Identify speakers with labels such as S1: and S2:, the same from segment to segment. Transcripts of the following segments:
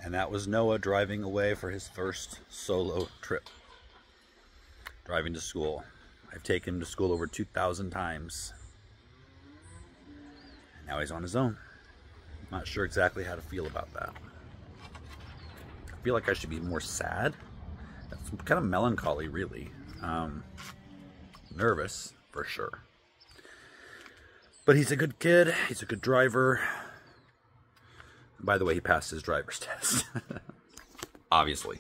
S1: And that was Noah driving away for his first solo trip. Driving to school. I've taken him to school over 2,000 times. Now he's on his own. Not sure exactly how to feel about that. I feel like I should be more sad. That's kind of melancholy, really. Nervous, for sure. But he's a good kid. He's a good driver. By the way, he passed his driver's test. Obviously.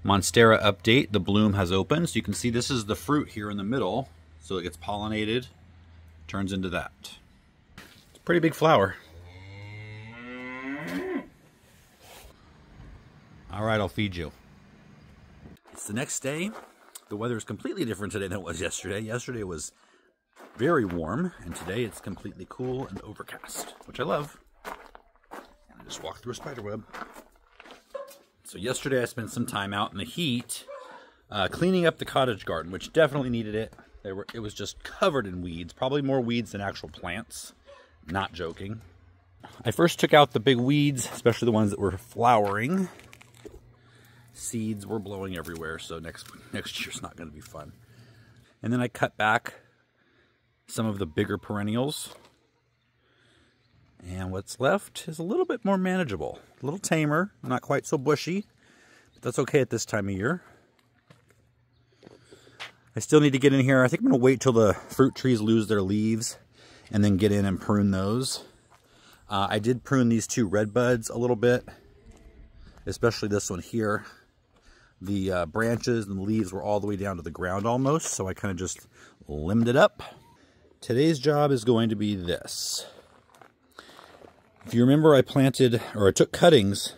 S1: Monstera update. The bloom has opened. So you can see this is the fruit here in the middle. So it gets pollinated. Turns into that. It's a pretty big flower. All right, I'll feed you. It's the next day. The weather is completely different today than it was yesterday. Yesterday was very warm, and today it's completely cool and overcast, which I love. And I just walked through a spider web. So yesterday I spent some time out in the heat cleaning up the cottage garden, which definitely needed it. It was just covered in weeds, probably more weeds than actual plants. Not joking. I first took out the big weeds, especially the ones that were flowering. Seeds were blowing everywhere, so next year's not going to be fun. And then I cut back some of the bigger perennials. And what's left is a little bit more manageable. A little tamer, not quite so bushy, but that's okay at this time of year. I still need to get in here. I think I'm going to wait till the fruit trees lose their leaves and then get in and prune those. I did prune these two red buds a little bit, especially this one here. The branches and the leaves were all the way down to the ground almost, so I kind of just limbed it up. Today's job is going to be this. If you remember, I took cuttings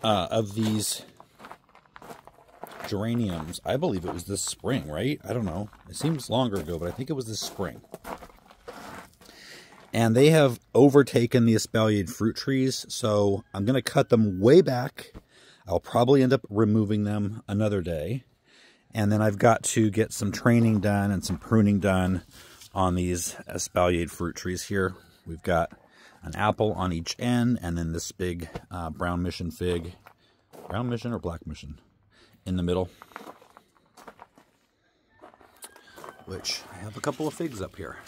S1: of these geraniums. I believe it was this spring, right? I don't know. It seems longer ago, but I think it was this spring. And they have overtaken the espaliered fruit trees, so I'm going to cut them way back. I'll probably end up removing them another day. And then I've got to get some training done and some pruning done on these espaliered fruit trees here. We've got an apple on each end, and then this big brown mission fig. Brown mission or black mission? In the middle. Which, I have a couple of figs up here.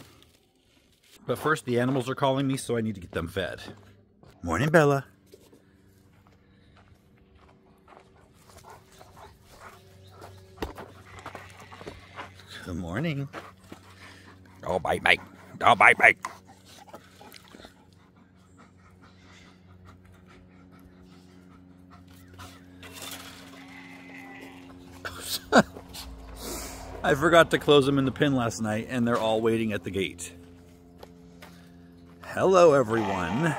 S1: But first, the animals are calling me, so I need to get them fed. Morning, Bella. Good morning. Oh, bite, bite. Oh, bite, bite. I forgot to close them in the pen last night, and they're all waiting at the gate. Hello, everyone.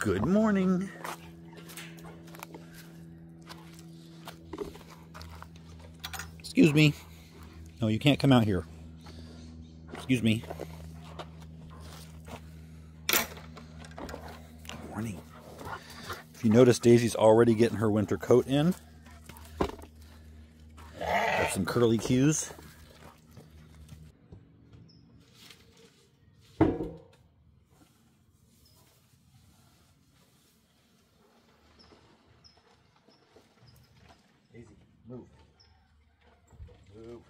S1: Good morning. Excuse me. No, you can't come out here. Excuse me. Good morning. If you notice, Daisy's already getting her winter coat in. Got some curly cues. Daisy, move. Move.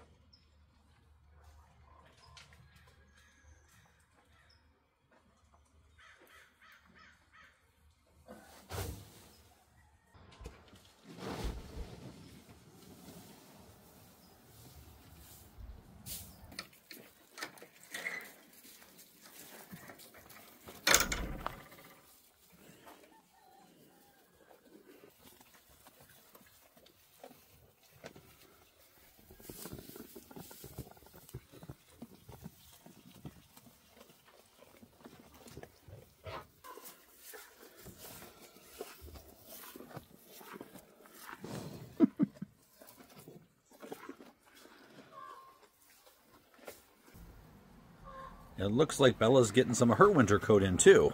S1: It looks like Bella's getting some of her winter coat in too.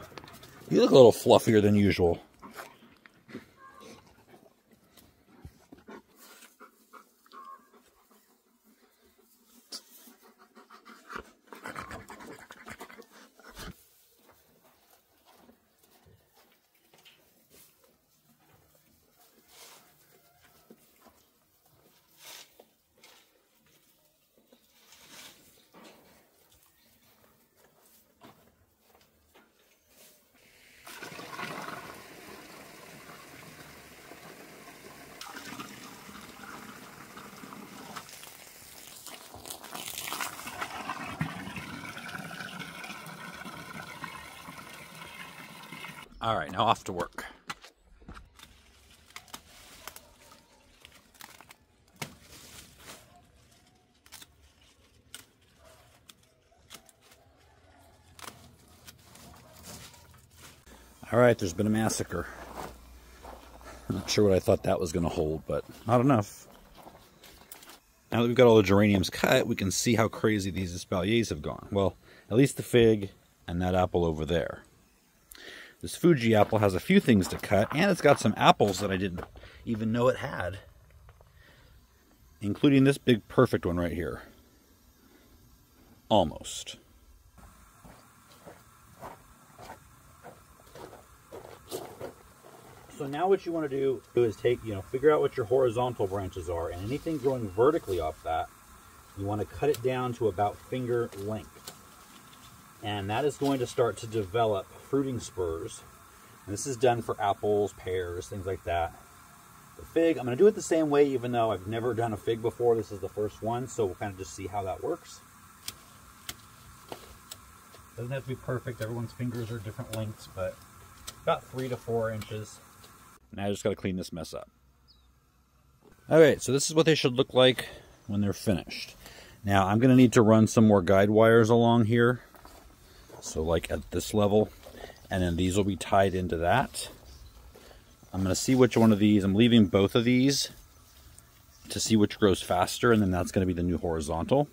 S1: You look a little fluffier than usual. All right, now off to work. All right, there's been a massacre. I'm not sure what I thought that was going to hold, but not enough. Now that we've got all the geraniums cut, we can see how crazy these espaliers have gone. Well, at least the fig and that apple over there. This Fuji apple has a few things to cut, and it's got some apples that I didn't even know it had. Including this big perfect one right here. Almost. So now what you want to do is figure out what your horizontal branches are, and anything growing vertically off that, you want to cut it down to about finger length. And that is going to start to develop fruiting spurs. And this is done for apples, pears, things like that. The fig, I'm going to do it the same way, even though I've never done a fig before. This is the first one, so we'll kind of just see how that works. Doesn't have to be perfect. Everyone's fingers are different lengths, but about 3 to 4 inches. Now I just got to clean this mess up. Alright, so this is what they should look like when they're finished. Now I'm going to need to run some more guide wires along here. So like at this level. And then these will be tied into that. I'm going to see which one of these. I'm leaving both of these to see which grows faster. And then that's going to be the new horizontal.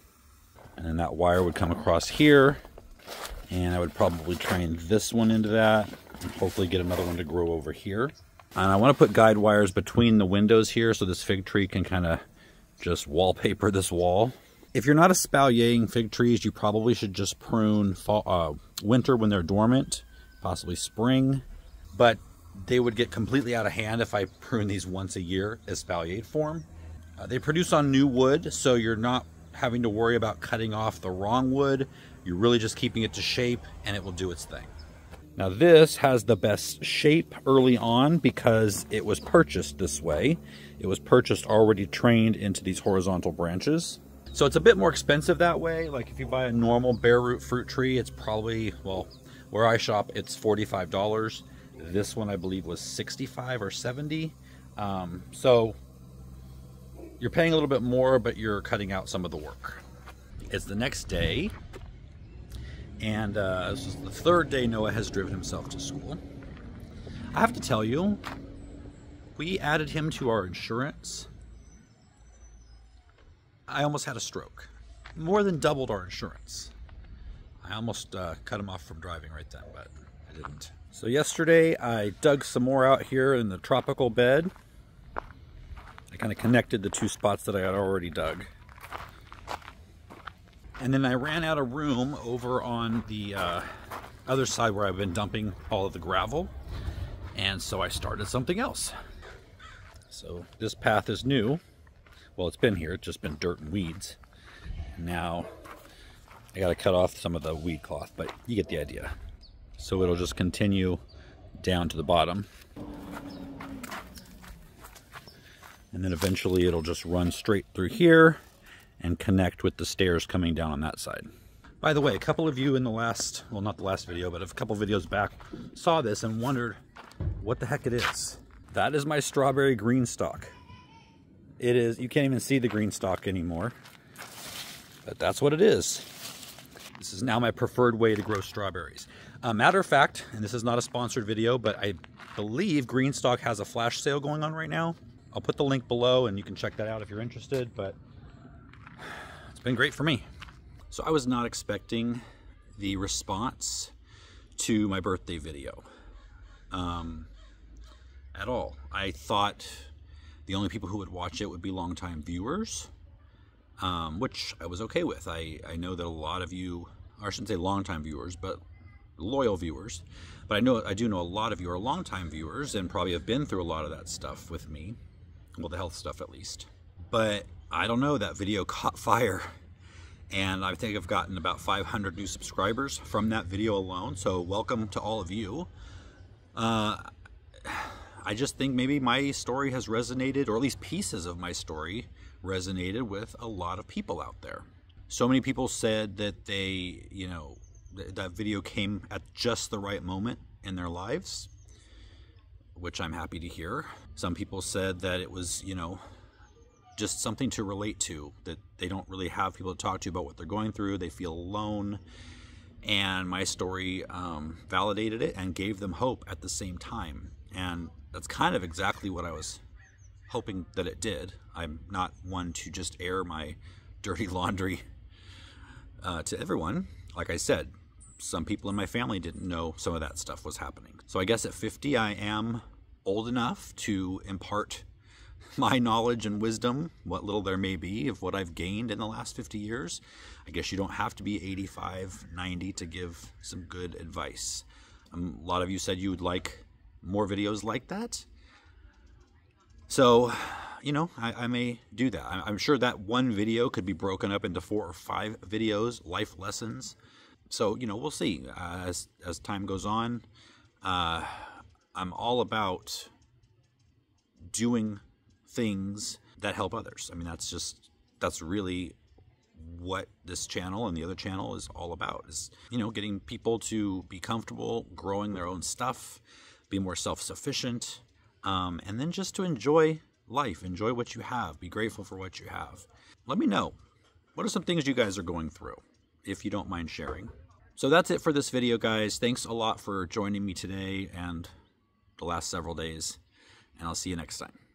S1: And then that wire would come across here. And I would probably train this one into that. And hopefully get another one to grow over here. And I want to put guide wires between the windows here so this fig tree can kind of just wallpaper this wall. If you're not espaliering fig trees, you probably should just prune winter when they're dormant, possibly spring. But they would get completely out of hand if I prune these once a year espaliered form. They produce on new wood, so you're not having to worry about cutting off the wrong wood. You're really just keeping it to shape, and it will do its thing. Now this has the best shape early on because it was purchased this way. It was purchased already trained into these horizontal branches. So it's a bit more expensive that way. Like if you buy a normal bare root fruit tree, it's probably, well, where I shop, it's $45. This one I believe was $65 or $70. So you're paying a little bit more, but you're cutting out some of the work. It's the next day. And this is the third day Noah has driven himself to school. I have to tell you, we added him to our insurance. I almost had a stroke. More than doubled our insurance. I almost cut him off from driving right then, but I didn't. So yesterday I dug some more out here in the tropical bed. I kind of connected the two spots that I had already dug. And then I ran out of room over on the other side where I've been dumping all of the gravel. And so I started something else. So this path is new. Well, it's been here. It's just been dirt and weeds. Now I got to cut off some of the weed cloth, but you get the idea. So it'll just continue down to the bottom. And then eventually it'll just run straight through here and connect with the stairs coming down on that side. By the way, a couple of you in the last, well, not the last video, but a couple videos back saw this and wondered what the heck it is. That is my strawberry green stalk. It is, you can't even see the green stalk anymore, but that's what it is. This is now my preferred way to grow strawberries. Matter of fact, and this is not a sponsored video, but I believe Greenstock has a flash sale going on right now. I'll put the link below and you can check that out if you're interested, but it's been great for me. So I was not expecting the response to my birthday video at all. I thought the only people who would watch it would be longtime viewers, which I was okay with. I know that a lot of you, or I shouldn't say longtime viewers, but loyal viewers, but I do know a lot of you are longtime viewers and probably have been through a lot of that stuff with me. Well, the health stuff at least. But I don't know, that video caught fire. And I think I've gotten about 500 new subscribers from that video alone. So welcome to all of you. I just think maybe my story has resonated, or at least pieces of my story resonated with a lot of people out there. So many people said that they, that video came at just the right moment in their lives. which I'm happy to hear. Some people said that it was, you know, just something to relate to, that they don't really have people to talk to about what they're going through. They feel alone. And my story validated it and gave them hope at the same time. And that's kind of exactly what I was hoping that it did. I'm not one to just air my dirty laundry to everyone. Like I said, some people in my family didn't know some of that stuff was happening. So I guess at 50, I am old enough to impart my knowledge and wisdom, what little there may be, of what I've gained in the last 50 years. I guess you don't have to be 85, 90 to give some good advice. A lot of you said you would like more videos like that. So, you know, I may do that. I'm sure that one video could be broken up into 4 or 5 videos, life lessons. So, you know, we'll see as time goes on. I'm all about doing things that help others. I mean, that's really what this channel and the other channel is all about, is, you know, getting people to be comfortable growing their own stuff, be more self-sufficient, and then just to enjoy life, enjoy what you have, be grateful for what you have. Let me know, what are some things you guys are going through, if you don't mind sharing. So that's it for this video, guys. Thanks a lot for joining me today and the last several days, and I'll see you next time.